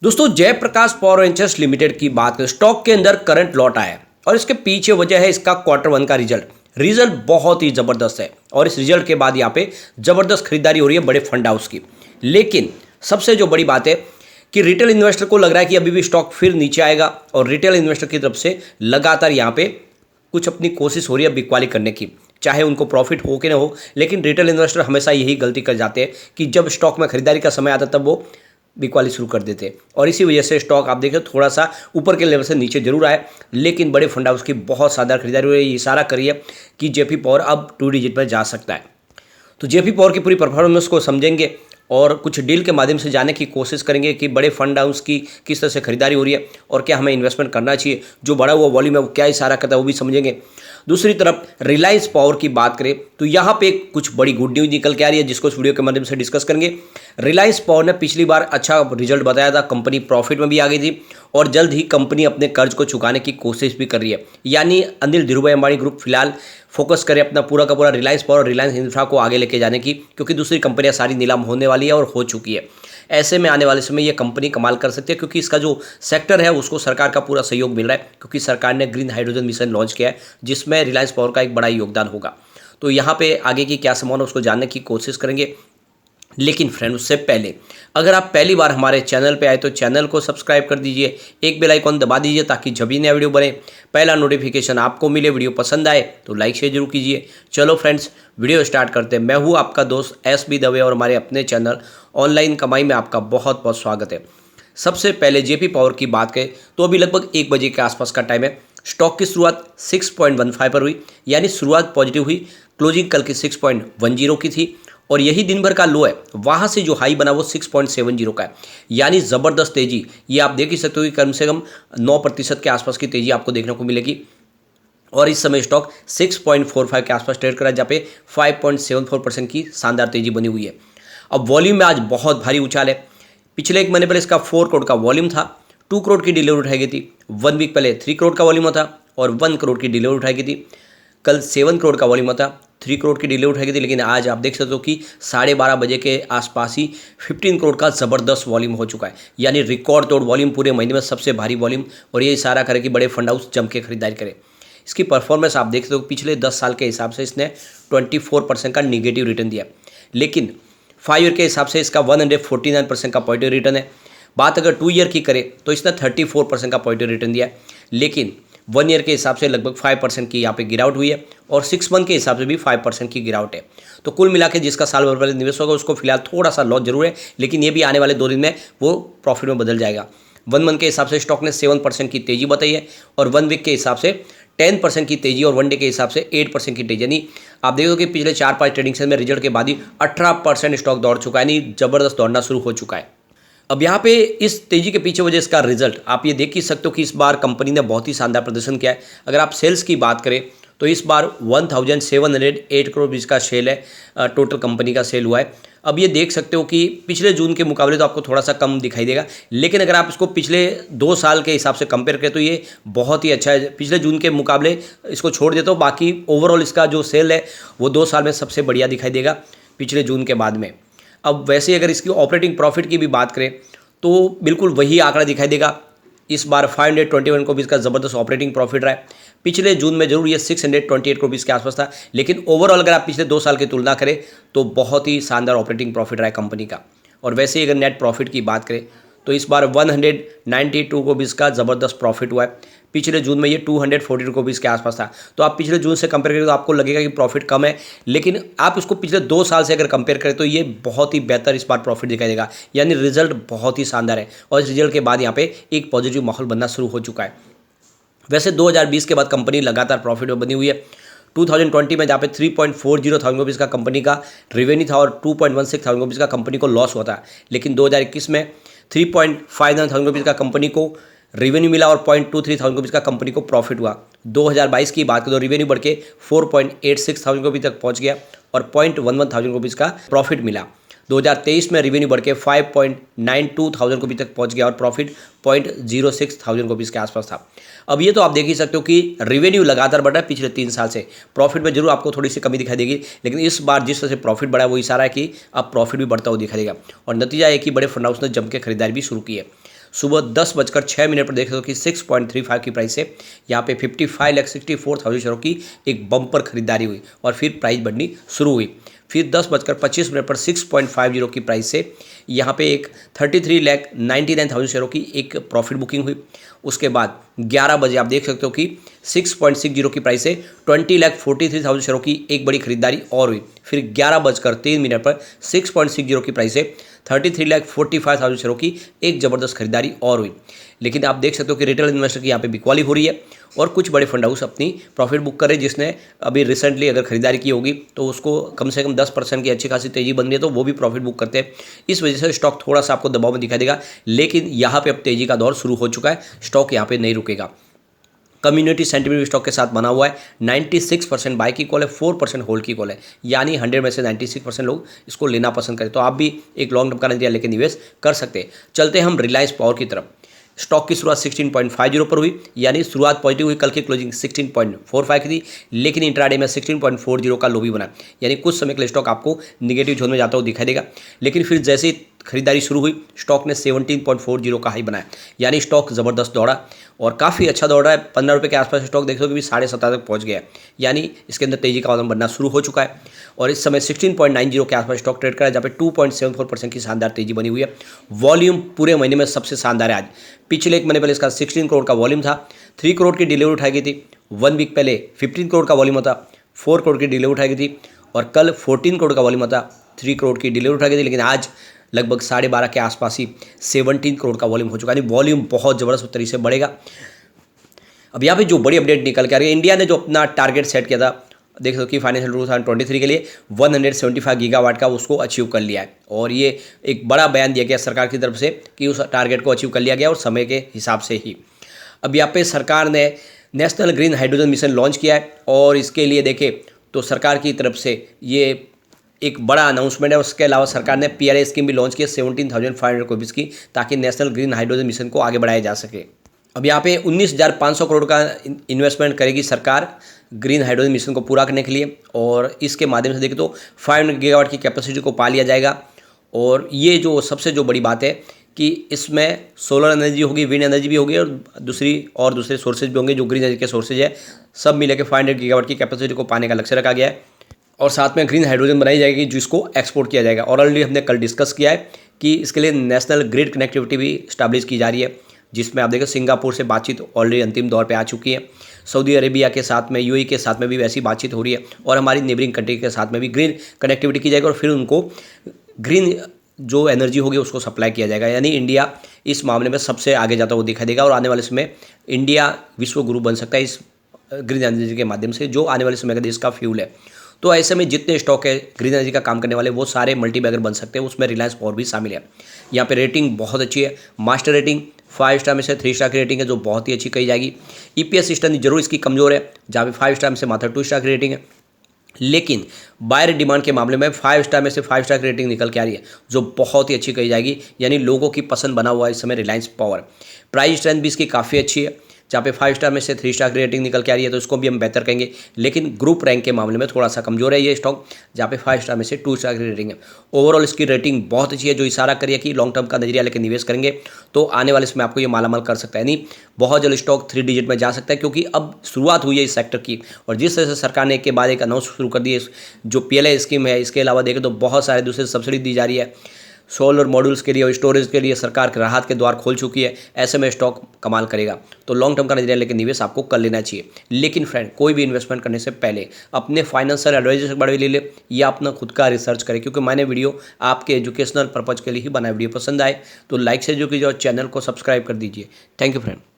दोस्तों Jayaprakash power ventures limited की बात करें, स्टॉक के अंदर करंट लॉट आया है और इसके पीछे वजह है इसका क्वार्टर 1 का रिजल्ट बहुत ही ज़बरदस्त है और इस रिजल्ट के बाद यहाँ पे ज़बरदस्त खरीदारी हो रही है बड़े फंड हाउस की। लेकिन सबसे जो बड़ी बात है कि रिटेल इन्वेस्टर को लग रहा है कि अभी भी स्टॉक फिर नीचे आएगा और रिटेल इन्वेस्टर की तरफ से लगातार यहाँ पे कुछ अपनी कोशिश हो रही है बिकवाली करने की, चाहे उनको प्रॉफिट हो कि ना हो। लेकिन रिटेल इन्वेस्टर हमेशा यही गलती कर जाते हैं कि जब स्टॉक में खरीदारी का समय आता तब वो बिकवाली शुरू कर देते और इसी वजह से स्टॉक आप देखें थोड़ा सा ऊपर के लेवल से नीचे जरूर आए, लेकिन बड़े फंड हाउस की बहुत शानदार खरीदारी हो रही है। इशारा करिए कि जेपी पावर अब 2 डिजिट पर जा सकता है। तो जेपी पावर की पूरी परफॉर्मेंस को समझेंगे और कुछ डील के माध्यम से जानने की कोशिश करेंगे कि बड़े फंड हाउस की किस तरह से खरीदारी हो रही है और क्या हमें इन्वेस्टमेंट करना चाहिए। जो बड़ा हुआ वॉल्यूम है वो क्या इशारा करता है वो भी समझेंगे। दूसरी तरफ रिलायंस पावर की बात करें तो यहाँ पे कुछ बड़ी गुड न्यूज निकल के आ रही है जिसको इस वीडियो के माध्यम से डिस्कस करेंगे। रिलायंस पावर ने पिछली बार अच्छा रिजल्ट बताया था, कंपनी प्रॉफिट में भी आ गई थी और जल्द ही कंपनी अपने कर्ज को चुकाने की कोशिश भी कर रही है। यानी अनिल धीरूभाई अंबानी ग्रुप फिलहाल फोकस करे अपना पूरा का पूरा रिलायंस पावर और रिलायंस इंफ्रा को आगे लेके जाने की, क्योंकि दूसरी कंपनियां सारी नीलाम होने वाली है और हो चुकी है। ऐसे में आने वाले समय ये कंपनी कमाल कर सकती है क्योंकि इसका जो सेक्टर है उसको सरकार का पूरा सहयोग मिल रहा है, क्योंकि सरकार ने ग्रीन हाइड्रोजन मिशन लॉन्च किया है जिसमें रिलायंस पावर का एक बड़ा योगदान होगा। तो यहाँ पे आगे की क्या संभावना उसको जानने की कोशिश करेंगे। लेकिन फ्रेंड उससे पहले अगर आप पहली बार हमारे चैनल पे आए तो चैनल को सब्सक्राइब कर दीजिए, एक बेल आइकॉन दबा दीजिए ताकि जब भी नया वीडियो बने पहला नोटिफिकेशन आपको मिले। वीडियो पसंद आए तो लाइक शेयर जरूर कीजिए। चलो फ्रेंड्स वीडियो स्टार्ट करते हैं। मैं हूँ आपका दोस्त SB दवे और हमारे अपने चैनल ऑनलाइन कमाई में आपका बहुत बहुत स्वागत है। सबसे पहले जेपी पावर की बात करें तो अभी लगभग 1 बजे के आसपास का टाइम है। स्टॉक की शुरुआत 6.15 पर हुई, यानी शुरुआत पॉजिटिव हुई। क्लोजिंग कल की 6.10 की थी और यही दिन भर का लो है। वहाँ से जो हाई बना वो 6.70 का है, यानी ज़बरदस्त तेज़ी। ये आप देख ही सकते हो कि कम से कम 9% के आसपास की तेज़ी आपको देखने को मिलेगी और इस समय स्टॉक 6.45 के आसपास ट्रेड कर रहा है, जहाँ पे 5.74% की शानदार तेज़ी बनी हुई है। अब वॉल्यूम में आज बहुत भारी उछाल है। पिछले 1 महीने पहले इसका 4 करोड़ का वॉल्यूम था, 2 करोड़ की डिलीवरी उठाई गई थी। 1 वीक पहले 3 करोड़ का वॉल्यूम था और 1 करोड़ की डिलीवरी उठाई गई थी। कल 7 करोड़ का वॉल्यूम था, 3 करोड़ की डिलीवरी उठाई गई थी। लेकिन आज आप देख सकते हो कि 12:30 बजे के आसपास ही 15 करोड़ का ज़बरदस्त वॉल्यूम हो चुका है, यानी रिकॉर्ड तोड़ वॉल्यूम, पूरे महीने में सबसे भारी वॉल्यूम। और ये इशारा करे कि बड़े फंड हाउस जम के खरीदारी करें। इसकी परफॉर्मेंस आप देख सकते हो पिछले 10 साल के हिसाब से इसने 24% का निगेटिव रिटर्न दिया, लेकिन 5 ईयर के हिसाब से इसका 149% का पॉजिटिव रिटर्न है। बात अगर 2 ईयर की करें तो इसने 34% का पॉजिटिव रिटर्न दिया है, लेकिन 1 ईयर के हिसाब से लगभग 5% की यहाँ पे गिरावट हुई है और 6 मंथ के हिसाब से भी 5% की गिरावट है। तो कुल मिला के जिसका साल भर पहले निवेश होगा उसको फिलहाल थोड़ा सा लॉस जरूर है, लेकिन ये भी आने वाले 2 दिन में वो प्रॉफिट में बदल जाएगा। 1 मंथ के हिसाब से स्टॉक ने 7% की तेजी बताई है और 1 वीक के हिसाब से 10% की तेजी और 1 डे के हिसाब से 8% की तेजी। यानी आप देखो कि पिछले 4-5 ट्रेडिंग सेशन में रिजल्ट के बाद ही 18% स्टॉक दौड़ चुका है, यानी जबरदस्त दौड़ना शुरू हो चुका है। अब यहाँ पे इस तेजी के पीछे वजह इसका रिजल्ट आप ये देख ही सकते हो कि इस बार कंपनी ने बहुत ही शानदार प्रदर्शन किया है। अगर आप सेल्स की बात करें तो इस बार 1708 करोड़ बीच का सेल है, टोटल कंपनी का सेल हुआ है। अब ये देख सकते हो कि पिछले जून के मुकाबले तो आपको थोड़ा सा कम दिखाई देगा, लेकिन अगर आप इसको पिछले 2 साल के हिसाब से कंपेयर करें तो ये बहुत ही अच्छा है। पिछले जून के मुकाबले इसको छोड़ देता हूँ, बाकी ओवरऑल इसका जो सेल है वो 2 साल में सबसे बढ़िया दिखाई देगा पिछले जून के बाद में। अब वैसे अगर इसकी ऑपरेटिंग प्रॉफिट की भी बात करें तो बिल्कुल वही आंकड़ा दिखाई देगा। इस बार 521 करोड़ का ज़बरदस्त ऑपरेटिंग प्रॉफिट रहा है। पिछले जून में जरूर ये 628 करोड़ के आसपास था, लेकिन ओवरऑल अगर आप पिछले 2 साल की तुलना करें तो बहुत ही शानदार ऑपरेटिंग प्रॉफिट रहा है कंपनी का। और वैसे ही अगर नेट प्रॉफिट की बात करें तो इस बार 192 करोड़ का ज़बरदस्त प्रॉफिट हुआ है। पिछले जून में ये 240 करोड़ के आसपास था। तो आप पिछले जून से कंपेयर करें तो आपको लगेगा कि प्रॉफिट कम है, लेकिन आप इसको पिछले 2 साल से अगर कंपेयर करें तो ये बहुत ही बेहतर इस बार प्रॉफिट दिखाई देगा, यानी रिजल्ट बहुत ही शानदार है। और इस रिजल्ट के बाद यहाँ पे एक पॉजिटिव माहौल बनना शुरू हो चुका है। वैसे 2020 के बाद कंपनी लगातार प्रॉफिट में बनी हुई है। 2020 में जहाँ पे 3.40 थाउजेंड रुपीज़ का कंपनी का रेवेन्यू था और 2.16 थाउजेंड रुपीज़ का कंपनी को लॉस हुआ था, लेकिन 2021 में 3.59 थाउजेंड रुपीज़ का कंपनी को रेवेन्यू मिला और 0.23 थाउजेंड रुपीज़ का कंपनी को प्रॉफिट हुआ। 2022 की बात करें तो रेवेन्यू बढ़ के 4.86 थाउजेंड रुपीज़ तक पहुँच गया और 0.11 थाउजेंड रुपीज़ का प्रॉफिट मिला। 2023 में रेवेन्यू बढ़ के 5.92 थाउजेंड रुपीज़ तक पहुँच गया और प्रॉफिट 0.06 थाउजेंड रुपीज़ के आसपास था। अब ये तो आप देख ही सकते हो कि रेवेन्यू लगातार बढ़ रहा है पिछले 3 साल से। प्रॉफिट में जरूर आपको थोड़ी सी कमी दिखाई देगी, लेकिन इस बार जिस तरह से प्रॉफिट बढ़ा है वो इशारा है कि अब प्रॉफिट भी बढ़ता हुआ दिखाई देगा। और नतीजा है कि बड़े फंड हाउस ने जम के खरीदारी भी शुरू की है। सुबह 10:06 पर देख सकते हो कि 6.35 की प्राइस से यहाँ पे 55,64,000 शेयरों की एक बम्पर खरीदारी हुई और फिर प्राइस बढ़नी शुरू हुई। फिर 10:25 पर 6.50 की प्राइस से यहाँ पे एक 33,99,000 शेयरों की एक प्रॉफिट बुकिंग हुई। उसके बाद 11 बजे आप देख सकते हो कि 6.60 की प्राइस से 20,43,000 शेयरों की एक बड़ी खरीदारी और हुई। फिर 11:03 पर 6.60 की प्राइस से 33,45,000 शेयरों की एक ज़बरदस्त खरीदारी और हुई। लेकिन आप देख सकते हो कि रिटेल इन्वेस्टर की यहाँ पे बिकवाली हो रही है और कुछ बड़े फंड हाउस अपनी प्रॉफिट बुक कर रहे हैं। जिसने अभी रिसेंटली अगर खरीदारी की होगी तो उसको कम से कम 10% की अच्छी खासी तेजी बन रही है, तो वो भी प्रॉफिट बुक करते हैं। इस वजह से स्टॉक थोड़ा सा आपको दबाव में दिखाई देगा, लेकिन यहाँ पे अब तेजी का दौर शुरू हो चुका है। स्टॉक यहाँ पे नहीं रुकेगा। कम्युनिटी सेंटिमेंट स्टॉक के साथ बना हुआ है। 96% बाय की कॉल है, 4% होल्ड की कॉल है, यानी 100 में से 96% लोग इसको लेना पसंद करें। तो आप भी एक लॉन्ग टर्म का नजरिया लेकर निवेश कर सकते हैं। चलते हैं हम रिलायंस पावर की तरफ। स्टॉक की शुरुआत 16.50 पर हुई, यानी शुरुआत पॉजिटिव हुई। कल की क्लोजिंग 16.45 की थी, लेकिन इंट्राडे में 16.40 का लो भी बना, यानी कुछ समय के लिए स्टॉक आपको निगेटिव जोन में जाता हुआ दिखाई देगा। लेकिन फिर जैसे ही खरीदारी शुरू हुई, स्टॉक ने 17.40 का हाई बनाया, यानी स्टॉक ज़बरदस्त दौड़ा और काफ़ी अच्छा दौड़ रहा है। 15 रुपये के आसपास स्टॉक देख लो कि 17.5 तक पहुंच गया है, यानी इसके अंदर तेजी का कदम बनना शुरू हो चुका है। और इस समय 16.90 के आसपास स्टॉक ट्रेड कर रहा है, जहाँ पे 2.74% की शानदार तेजी बनी हुई है। वॉल्यूम पूरे महीने में सबसे शानदार है आज। पिछले एक महीने पहले इसका 16 करोड़ का वॉल्यूम था, 3 करोड़ की डिलीवरी उठाई गई थी। 1 वीक पहले 15 करोड़ का वॉल्यूम होता, 4 करोड़ की डिलीवरी उठाई गई थी। और कल 14 करोड़ का वॉल्यूम होता, 3 करोड़ की डिलीवरी उठाई गई थी। लेकिन आज लगभग 12.5 के आसपास ही 17 करोड़ का वॉल्यूम हो चुका है, यानी वॉल्यूम बहुत ज़बरदस्त तरीके से बढ़ेगा। अब यहाँ पे जो बड़ी अपडेट निकल के आ रही है, इंडिया ने जो अपना टारगेट सेट किया था, देख सकते हो कि फाइनेंशियल 2023 के लिए 175 गीगावाट का उसको अचीव कर लिया है। और ये एक बड़ा बयान दिया गया सरकार की तरफ से कि उस टारगेट को अचीव कर लिया गया और समय के हिसाब से ही। अब यहाँ पे सरकार ने national green hydrogen mission launch किया है और इसके लिए देखें तो सरकार की तरफ से ये एक बड़ा अनाउंसमेंट है। उसके अलावा सरकार ने PLI स्कीम भी लॉन्च की है 17,500 करोड़ की, ताकि नेशनल ग्रीन हाइड्रोजन मिशन को आगे बढ़ाया जा सके। अब यहाँ पे 19,500 करोड़ का इन्वेस्टमेंट करेगी सरकार ग्रीन हाइड्रोजन मिशन को पूरा करने के लिए। और इसके माध्यम से देखें तो 500 गीगावाट की कैपेसिटी को पा लिया जाएगा। और ये जो सबसे जो बड़ी बात है कि इसमें सोलर एनर्जी होगी, विंड एनर्जी भी होगी और दूसरे सोर्सेज भी होंगे जो ग्रीन एनर्जी के सोर्सेज है। सब मिले के 500 गीगावाट की कैपेसिटी को पाने का लक्ष्य रखा गया है। और साथ में ग्रीन हाइड्रोजन बनाई जाएगी जिसको एक्सपोर्ट किया जाएगा। और ऑलरेडी हमने कल डिस्कस किया है कि इसके लिए नेशनल ग्रिड कनेक्टिविटी भी स्टैब्लिश की जा रही है, जिसमें आप देखो सिंगापुर से बातचीत ऑलरेडी अंतिम दौर पे आ चुकी है। सऊदी अरेबिया के साथ में, UAE के साथ में भी वैसी बातचीत हो रही है और हमारी नेबरिंग कंट्री के साथ में भी ग्रीन कनेक्टिविटी की जाएगी और फिर उनको ग्रीन जो एनर्जी होगी उसको सप्लाई किया जाएगा। यानी इंडिया इस मामले में सबसे आगे जाता हुआ दिखाई देगा और आने वाले समय इंडिया विश्व गुरु बन सकता है इस ग्रीन एनर्जी के माध्यम से, जो आने वाले समय का देश का फ्यूल है। तो ऐसे में जितने स्टॉक है ग्रीन एनर्जी का काम करने वाले वो सारे मल्टी बैगर बन सकते हैं, उसमें रिलायंस पावर भी शामिल है। यहाँ पे रेटिंग बहुत अच्छी है, मास्टर रेटिंग 5 स्टार में से 3 स्टार की रेटिंग है, जो बहुत ही अच्छी कही जाएगी। EPS सिस्टम जरूर इसकी कमजोर है, जहाँ पे 5 स्टार में से मात्र 2 स्टार की रेटिंग है। लेकिन बायर डिमांड के मामले में 5 स्टार में से 5 स्टार की रेटिंग निकल के आ रही है, जो बहुत ही अच्छी कही जाएगी। यानी लोगों की पसंद बना हुआ है इस समय रिलायंस पावर। प्राइस स्ट्रेंथ भी इसकी काफ़ी अच्छी है, जहाँ पे 5 स्टार में से 3 स्टार की रेटिंग निकल के आ रही है, तो इसको भी हम बेहतर कहेंगे। लेकिन ग्रुप रैंक के मामले में थोड़ा सा कमजोर है ये स्टॉक, जहाँ पे 5 स्टार में से 2 स्टार की रेटिंग है। ओवरऑल इसकी रेटिंग बहुत अच्छी है, जो इशारा करिए कि लॉन्ग टर्म का नजरिया लेकर निवेश करेंगे तो आने वाले समय आपको ये मालामाल कर सकता है। नहीं, बहुत जल्द स्टॉक 3 डिजिट में जा सकता है, क्योंकि अब शुरुआत हुई है इस सेक्टर की। और जिस तरह से सरकार ने एक के बाद एक अनाउंस शुरू कर दिए, जो PLI स्कीम है, इसके अलावा देखें तो बहुत सारे दूसरे सब्सिडी दी जा रही है। सोलर मॉड्यूल्स के लिए और स्टोरेज के लिए सरकार के राहत के द्वार खोल चुकी है। ऐसे में स्टॉक कमाल करेगा, तो लॉन्ग टर्म का नजरिया लेकर निवेश आपको कर लेना चाहिए। लेकिन फ्रेंड, कोई भी इन्वेस्टमेंट करने से पहले अपने फाइनेंशियल एडवाइजर से बड़े ले ले या अपना खुद का रिसर्च करें, क्योंकि मैंने वीडियो आपके एजुकेशनल पर्पज के लिए ही बनाया। वीडियो पसंद आए तो लाइक से जो कीजिए और चैनल को सब्सक्राइब कर दीजिए। Thank you friend.